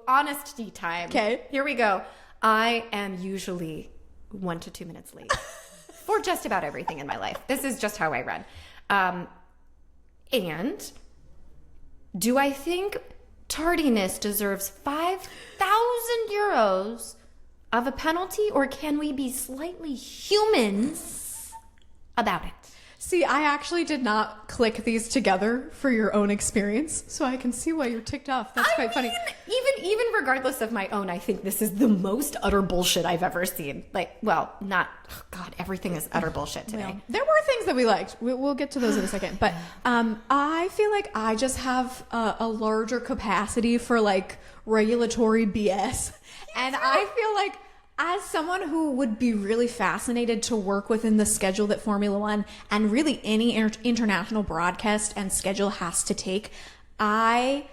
honesty time. Okay. Here we go. I am usually 1 to 2 minutes late for just about everything in my life. This is just how I run. And do I think tardiness deserves 5,000 euros of a penalty, or can we be slightly humans about it? See, I actually did not click these together for your own experience, so I can see why you're ticked off. That's quite funny. Even regardless of my own, I think this is the most utter bullshit I've ever seen. Like, well, not, oh God, everything is utter bullshit today. Well, there were things that we liked. We'll get to those in a second. But I feel like I just have a larger capacity for like regulatory BS. And I feel like as someone who would be really fascinated to work within the schedule that Formula One and really any international broadcast and schedule has to take, I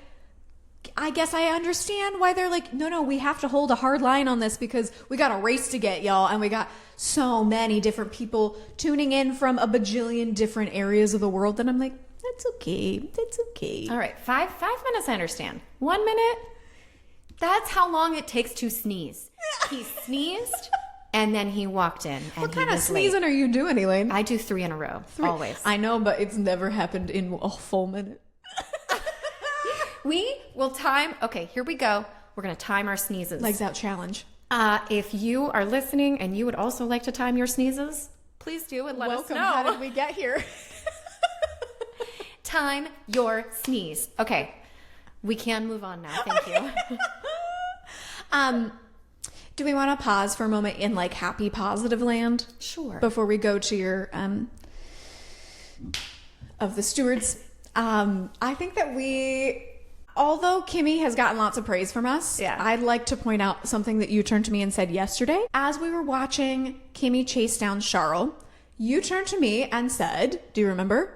guess I understand why they're like, no, we have to hold a hard line on this because we got a race to get, y'all. And we got so many different people tuning in from a bajillion different areas of the world that I'm like, that's okay. That's okay. All right. Five minutes, I understand. 1 minute, that's how long it takes to sneeze. He sneezed and then he walked in. And what kind of sneezing are you doing, Elaine? I do 3 in a row. 3. Always. I know, but it's never happened in a full minute. We will time. Okay, here we go. We're going to time our sneezes. Legs out challenge. If you are listening and you would also like to time your sneezes, please do and let us know. How did we get here? Time your sneeze. Okay, we can move on now. Thank you. Do we want to pause for a moment in like happy positive land? Sure. Before we go to your of the stewards, I think that although Kimi has gotten lots of praise from us, yeah, I'd like to point out something that you turned to me and said yesterday. As we were watching Kimi chase down Charles, you turned to me and said, do you remember?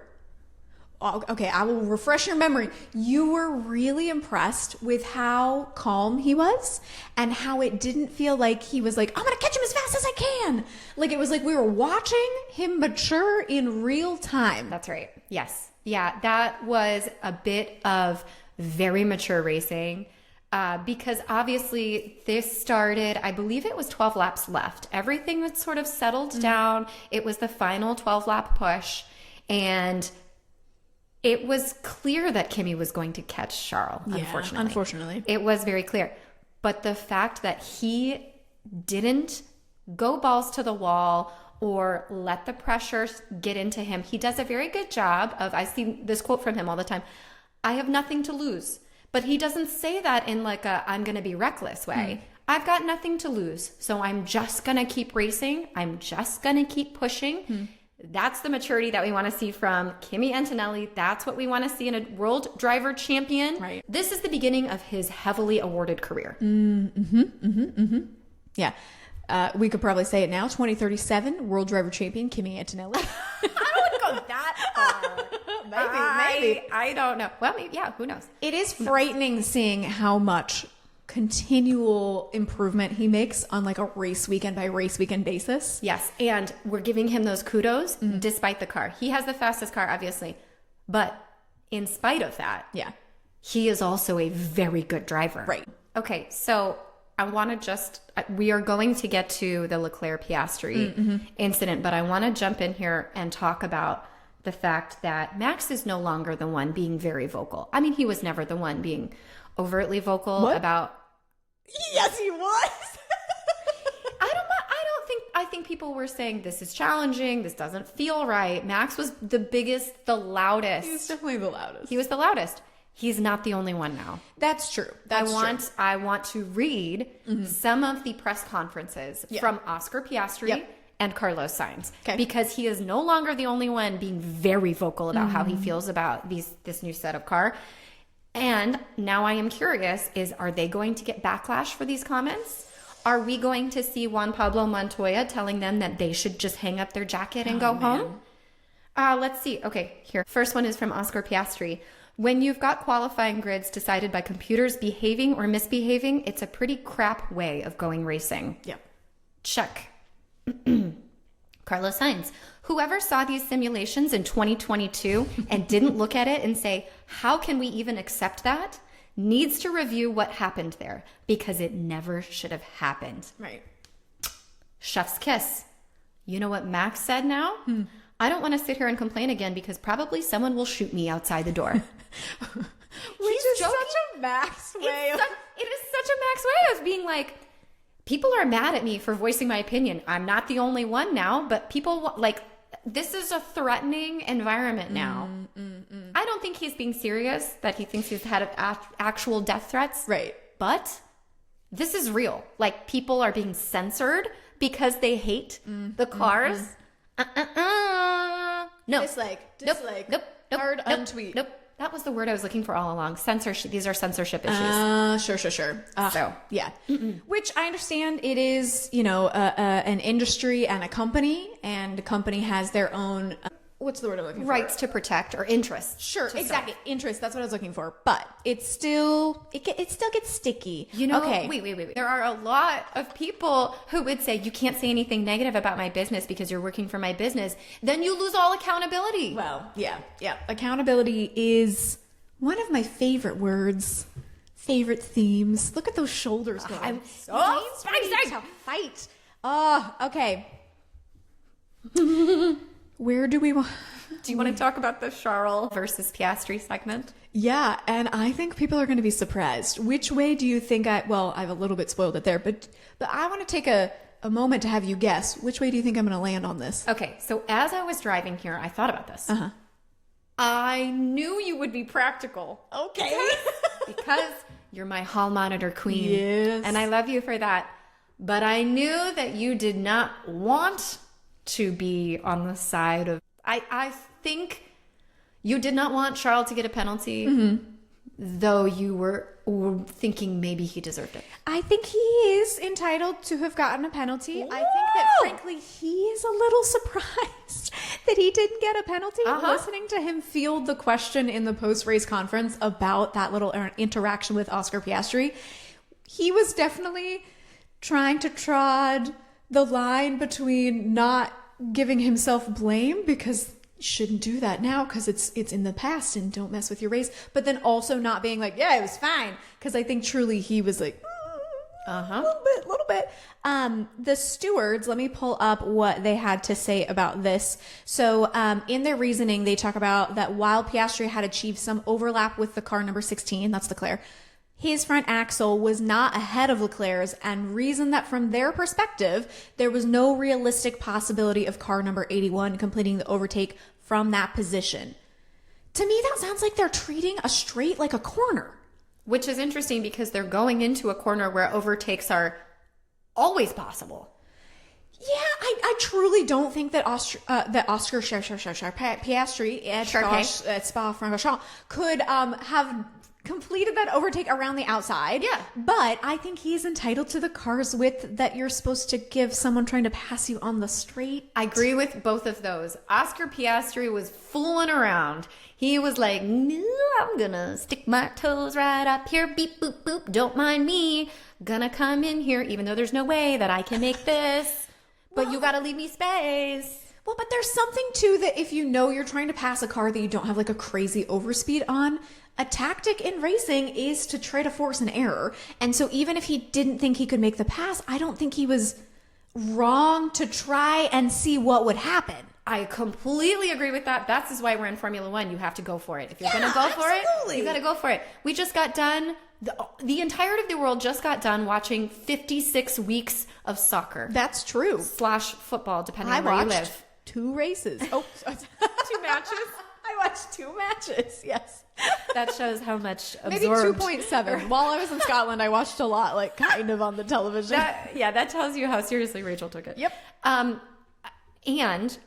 Okay, I will refresh your memory. You were really impressed with how calm he was and how it didn't feel like he was like, I'm going to catch him as fast as I can. Like it was like we were watching him mature in real time. That's right. Yes. Yeah, that was a bit of very mature racing because obviously this started, I believe it was 12 laps left. Everything was sort of settled down. It was the final 12-lap push, and it was clear that Kimi was going to catch Charles, unfortunately. It was very clear. But the fact that he didn't go balls to the wall or let the pressure get into him, he does a very good job of, I see this quote from him all the time, I have nothing to lose. But he doesn't say that in like a, I'm going to be reckless way. I've got nothing to lose. So I'm just going to keep racing. I'm just going to keep pushing. That's the maturity that we want to see from Kimi Antonelli. That's what we want to see in a world driver champion. Right. This is the beginning of his heavily awarded career. Yeah. We could probably say it now. 2037 world driver champion Kimi Antonelli. I wouldn't go go that far. Maybe. I don't know. Well, maybe, yeah, who knows? It is frightening seeing how much continual improvement he makes on like a race weekend by race weekend basis. Yes, and we're giving him those kudos despite the car. He has the fastest car, obviously, but in spite of that, he is also a very good driver. Right. Okay, so I want to we are going to get to the Leclerc-Piastri incident, but I want to jump in here and talk about the fact that Max is no longer the one being very vocal. I mean, he was never the one being overtly vocal about... Yes, he was. I think people were saying this is challenging. This doesn't feel right. Max was the biggest, the loudest. He was definitely the loudest. He was the loudest. He's not the only one now. That's true. I want to read some of the press conferences from Oscar Piastri and Carlos Sainz, because he is no longer the only one being very vocal about how he feels about this new set of car. And now I am curious, are they going to get backlash for these comments? Are we going to see Juan Pablo Montoya telling them that they should just hang up their jacket and go home? Let's see. Okay, here. First one is from Oscar Piastri. When you've got qualifying grids decided by computers behaving or misbehaving, it's a pretty crap way of going racing. Yep. Check. Carlos Sainz. Whoever saw these simulations in 2022 and didn't look at it and say, how can we even accept that, needs to review what happened there, because it never should have happened. Right. Chef's kiss. You know what Max said now? I don't want to sit here and complain again because probably someone will shoot me outside the door. Which is such a Max way. It is such a Max way of being like, people are mad at me for voicing my opinion. I'm not the only one now, but people like, this is a threatening environment now. I don't think he's being serious, that he thinks he's had actual death threats. Right. But this is real. Like, people are being censored because they hate the cars. No. Dislike. Nope. Hard untweet. Nope. That was the word I was looking for all along. Censorship. These are censorship issues. Sure. So yeah, which I understand. It is, an industry and a company has their own. What's the word I'm looking for? Rights to protect, or interests. Sure, exactly. Interest. That's what I was looking for. But it still gets sticky. Okay. Wait. There are a lot of people who would say, you can't say anything negative about my business because you're working for my business. Then you lose all accountability. Well, yeah. Accountability is one of my favorite words, favorite themes. Look at those shoulders going. I'm so excited to fight. Oh, okay. Where do we want? Do you want to talk about the Charles versus Piastri segment? Yeah, and I think people are going to be surprised. Which way do you think I've a little bit spoiled it there, but I want to take a moment to have you guess. Which way do you think I'm going to land on this? Okay, so as I was driving here, I thought about this. I knew you would be practical. Okay. Because you're my hall monitor queen. Yes. And I love you for that. But I knew that you did not want to be on the side of... I think you did not want Charles to get a penalty, though you were thinking maybe he deserved it. I think he is entitled to have gotten a penalty. Whoa! I think that, frankly, he is a little surprised that he didn't get a penalty. Listening to him field the question in the post-race conference about that little interaction with Oscar Piastri, he was definitely trying to trod the line between not giving himself blame, because you shouldn't do that now because it's in the past and don't mess with your race, but then also not being like, yeah, it was fine, because I think truly he was like, a little bit. The stewards, let me pull up what they had to say about this. So in their reasoning, they talk about that while Piastri had achieved some overlap with the car number 16, that's Leclerc, his front axle was not ahead of Leclerc's, and reasoned that from their perspective, there was no realistic possibility of car number 81 completing the overtake from that position. To me, that sounds like they're treating a straight like a corner. Which is interesting because they're going into a corner where overtakes are always possible. Yeah, I truly don't think that Oscar Piastri at Spa-Francorchamps could have completed that overtake around the outside. Yeah. But I think he's entitled to the car's width that you're supposed to give someone trying to pass you on the straight. I agree with both of those. Oscar Piastri was fooling around. He was like, no, I'm gonna stick my toes right up here. Beep, boop, boop. Don't mind me. Gonna come in here, even though there's no way that I can make this. But you gotta leave me space. Well, but there's something too that if you know you're trying to pass a car that you don't have like a crazy overspeed on, a tactic in racing is to try to force an error. And so even if he didn't think he could make the pass, I don't think he was wrong to try and see what would happen. I completely agree with that. That's why we're in Formula One. You have to go for it. If you're going to go for it, you got to go for it. We just got done. The entirety of the world just got done watching 56 weeks of soccer. That's true. / football, depending on where you live. 2 races. Oh, 2 matches. I watched 2 matches. Yes. That shows how much maybe absorbed. 2.7. While I was in Scotland, I watched a lot, like kind of on the television. That tells you how seriously Rachel took it. Yep. And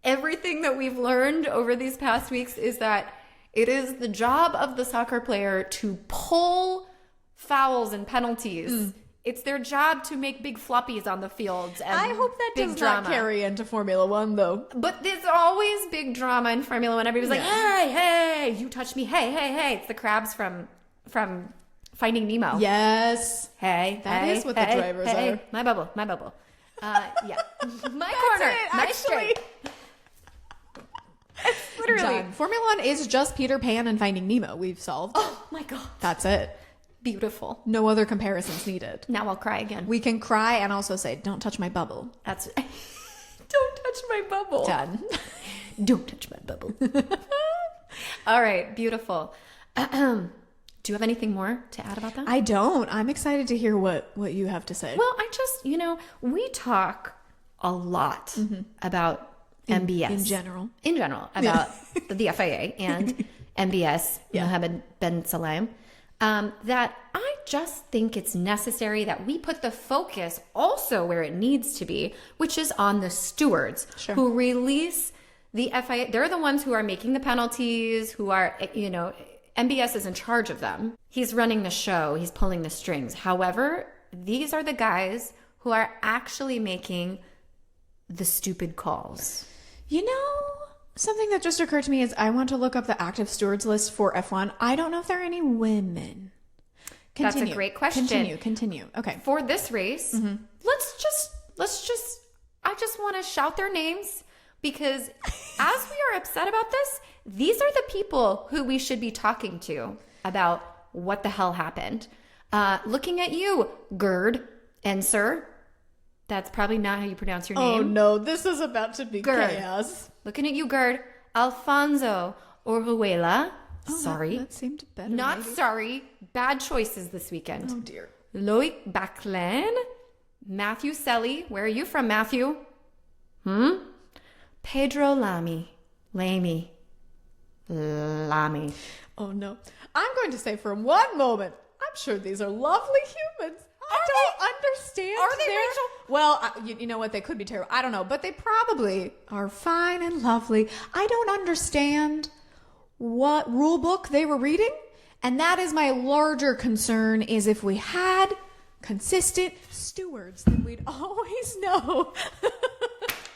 everything that we've learned over these past weeks is that it is the job of the soccer player to pull fouls and penalties. It's their job to make big floppies on the fields. And I hope that big does drama. not carry into Formula One, though. But there's always big drama in Formula One. Everybody's like, hey, you touched me. Hey. It's the crabs from Finding Nemo. Yes. Hey, that is what the drivers are. My bubble. Yeah. My corner. My straight. Literally. Done. Formula One is just Peter Pan and Finding Nemo. We've solved. Oh my God. That's it. Beautiful. No other comparisons needed. Now I'll cry again. We can cry and also say, don't touch my bubble. That's don't touch my bubble. Done. Don't touch my bubble. All right. Beautiful. Do you have anything more to add about that? I don't. I'm excited to hear what you have to say. Well, I just, we talk a lot about MBS. In general. About the FIA and MBS, Mohammed bin Salem. That I just think it's necessary that we put the focus also where it needs to be, which is on the stewards who release the FIA. They're the ones who are making the penalties, who are, MBS is in charge of them. He's running the show. He's pulling the strings. However, these are the guys who are actually making the stupid calls. Something that just occurred to me is I want to look up the active stewards list for F1. I don't know if there are any women. Continue. That's a great question. Continue. Okay. For this race, I just want to shout their names because as we are upset about this, these are the people who we should be talking to about what the hell happened. Looking at you, Gerd and Sir. That's probably not how you pronounce your name. Oh no, this is about to be chaos. Looking at you, Gerd. Alfonso Oruela. Sorry. That seemed better. Not maybe. Sorry. Bad choices this weekend. Oh dear. Loic Baclan. Matthew Selly. Where are you from, Matthew? Pedro Lamy. Oh no. I'm going to say for one moment, I'm sure these are lovely humans. I don't understand. Are they, Rachel? Well, you know what? They could be terrible. I don't know. But they probably are fine and lovely. I don't understand what rule book they were reading. And that is my larger concern is if we had consistent stewards, then we'd always know.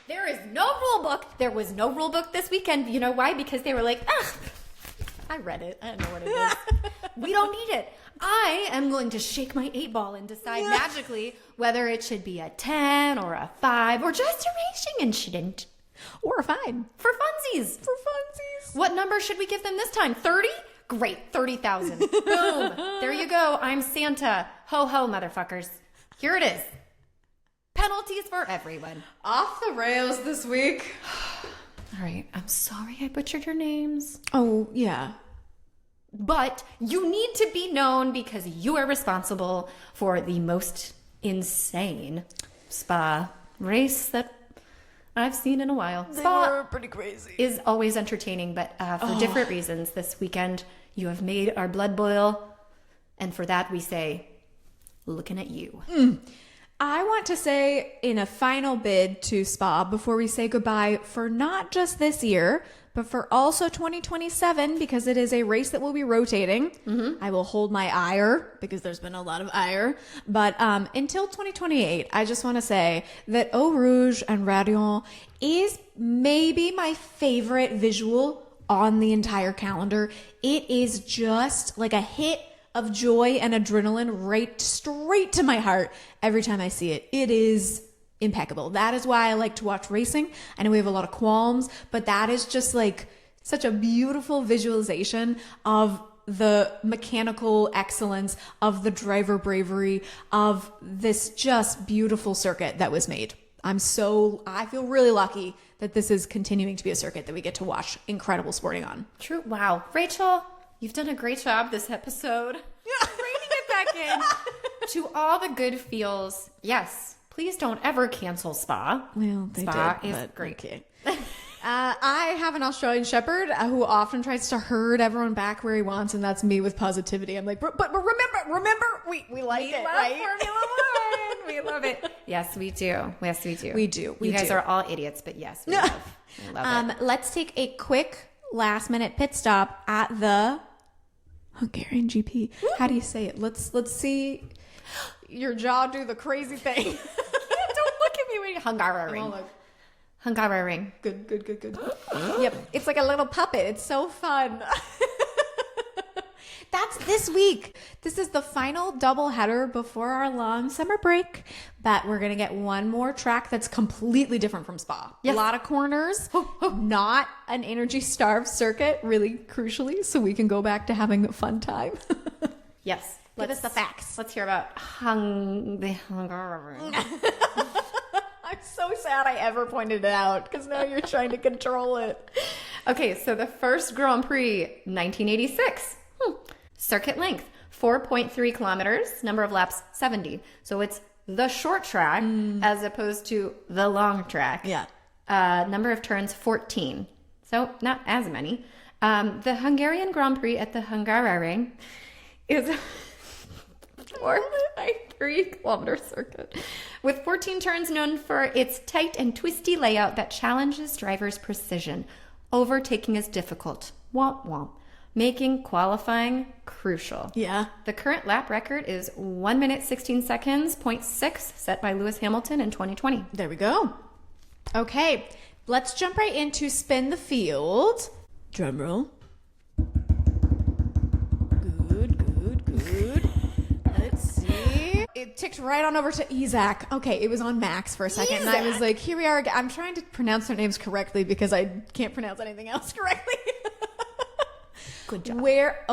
There is no rule book. There was no rule book this weekend. You know why? Because they were like, I read it. I don't know what it is. We don't need it. I am going to shake my 8-ball and decide magically whether it should be a 10 or a 5 or just a racing incident. Or a fine. For funsies. What number should we give them this time? 30? Great. 30,000. Boom. There you go. I'm Santa. Ho ho, motherfuckers. Here it is. Penalties for everyone. Off the rails this week. All right. I'm sorry I butchered your names. Oh, yeah. But you need to be known because you are responsible for the most insane Spa race that I've seen in a while. They were pretty crazy. Is always entertaining, but for different reasons. This weekend, you have made our blood boil. And for that, we say, looking at you. I want to say in a final bid to Spa before we say goodbye for not just this year, but for also 2027, because it is a race that will be rotating. I will hold my ire because there's been a lot of ire. But until 2028, I just want to say that Eau Rouge and Radion is maybe my favorite visual on the entire calendar. It is just like a hit of joy and adrenaline right straight to my heart every time I see it. It is impeccable. That is why I like to watch racing. I know we have a lot of qualms, but that is just like such a beautiful visualization of the mechanical excellence, of the driver bravery, of this just beautiful circuit that was made. I feel really lucky that this is continuing to be a circuit that we get to watch incredible sporting on. True. Wow. Rachel, you've done a great job this episode. Reining it back in to all the good feels. Yes. Please don't ever cancel Spa. Well, Spa is great. Okay. I have an Australian Shepherd who often tries to herd everyone back where he wants, and that's me with positivity. I'm like, but remember, we like it, right? Formula One. We love it. Yes, we do. Yes, we do. We do. You guys are all idiots, but yes, we love it. Let's take a quick last-minute pit stop at the Hungarian GP. How do you say it? Let's see your jaw do the crazy thing. Don't look at me when you're Hungaroring. Hungaroring. Good. Yep. It's like a little puppet. It's so fun. That's this week. This is the final double header before our long summer break. But we're going to get one more track that's completely different from Spa. Yes. A lot of corners. Not an energy-starved circuit, really crucially, so we can go back to having a fun time. Yes. Give us the facts. Let's hear about the Hungaroring. I'm so sad I ever pointed it out because now you're trying to control it. Okay, so the first Grand Prix, 1986. Circuit length, 4.3 kilometers. Number of laps, 70. So it's the short track as opposed to the long track. Yeah. Number of turns, 14. So not as many. The Hungarian Grand Prix at the Hungaroring is 4.3 kilometer circuit with 14 turns, known for its tight and twisty layout that challenges drivers' precision. Overtaking is difficult. Womp womp. Making qualifying crucial. Yeah. The current lap record is 1 minute 16 seconds, 0.6, set by Lewis Hamilton in 2020. There we go. Okay, let's jump right into Spin the Field. Drum roll. Good. Let's see. It ticked right on over to Isaac. Okay, it was on Max for a second. Isaac. And I was like, here we are. I'm trying to pronounce their names correctly because I can't pronounce anything else correctly. Good job. Where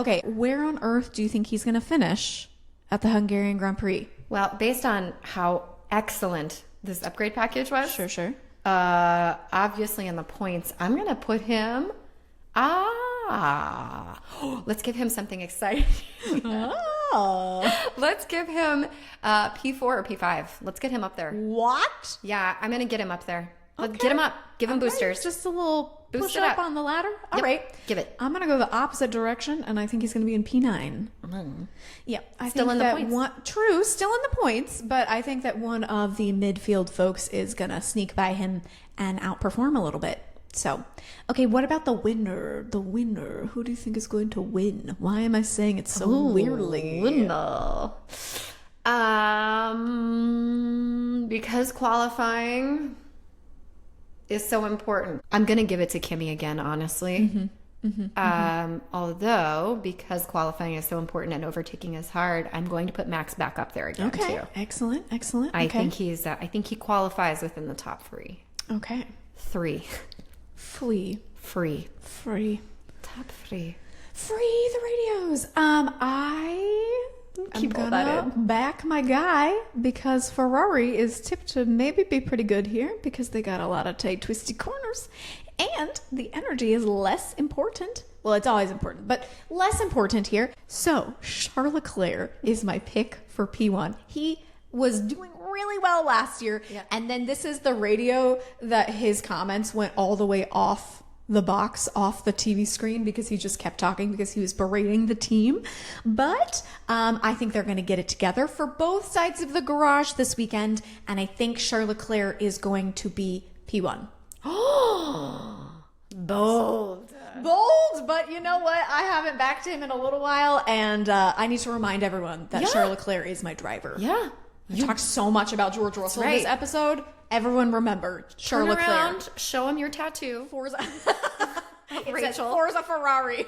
on earth do you think he's going to finish at the Hungarian Grand Prix? Well, based on how excellent this upgrade package was. Sure. Obviously in the points, I'm going to put him... let's give him something exciting. Let's give him P4 or P5. Let's get him up there. What? Yeah, I'm going to get him up there. Let's Okay. get him up. Give him boosters. Just a little Boost push it up up. on the ladder. All Yep. right. Give it. I'm going to go the opposite direction, and I think he's going to be in P9. Yeah. I Still think in the that points. True, still in the points, but I think that one of the midfield folks is going to sneak by him and outperform a little bit. So, okay, what about the winner? The winner. Who do you think is going to win? Why am I saying it so weirdly? Winner. Because qualifying is so important. I'm going to give it to Kimi again, honestly. Although, because qualifying is so important and overtaking is hard, I'm going to put Max back up there again, Okay, too. excellent. I think he qualifies within the top three. Okay. Three. Free. Top three. Free the radios. I Keep all am that gonna back my guy because Ferrari is tipped to maybe be pretty good here because they got a lot of tight, twisty corners, and the energy is less important. Well, it's always important, but less important here. So Charles Leclerc is my pick for P1. He was doing really well last year, and then this is the radio that his comments went all the way off the box off the TV screen because he just kept talking because he was berating the team. But I think they're going to get it together for both sides of the garage this weekend. And I think Charles Leclerc is going to be P1. Bold. But you know what? I haven't backed him in a little while, and I need to remind everyone that Charles Leclerc is my driver. Yeah. I talked so much about George Russell in this episode. Everyone remember Charles Leclerc. Around, show him your tattoo. Forza. Rachel. Says Forza Ferrari.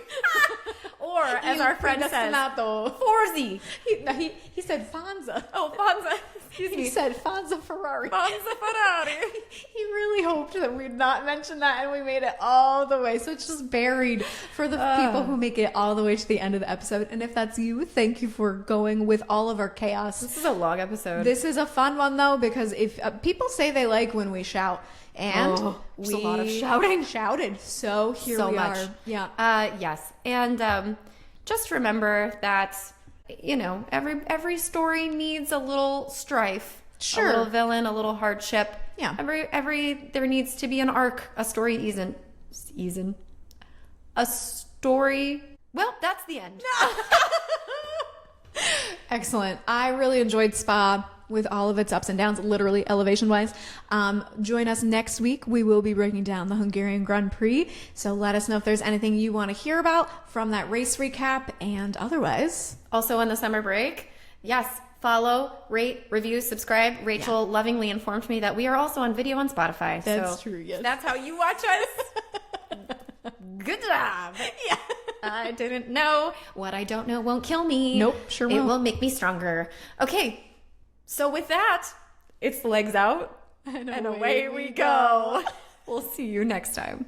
Or, as our friend says, Forzi. He said Fonza. Oh, Fonza. Excuse me. He said Fonza Ferrari. Fonza Ferrari. He really hoped that we'd not mention that, and we made it all the way. So it's just buried for the people who make it all the way to the end of the episode. And if that's you, thank you for going with all of our chaos. This is a long episode. This is a fun one, though, because if people say they like when we shout, and there's a lot of shouting. Shouted. So here so we much. are. Yeah. Yes. And just remember that, you know, every story needs a little strife. Sure. A little villain, a little hardship. Yeah. There needs to be an arc, a story a story. Well, that's the end. Excellent. I really enjoyed Spa with all of its ups and downs, literally elevation-wise. Join us next week. We will be breaking down the Hungarian Grand Prix. So let us know if there's anything you want to hear about from that race recap, and otherwise. Also on the summer break, yes, follow, rate, review, subscribe. Rachel lovingly informed me that we are also on video on Spotify. That's true, yes. That's how you watch us. Good job. Yeah. I didn't know. What I don't know won't kill me. Nope, sure won't. It will make me stronger. Okay, so with that, it's legs out, and away we go. We'll see you next time.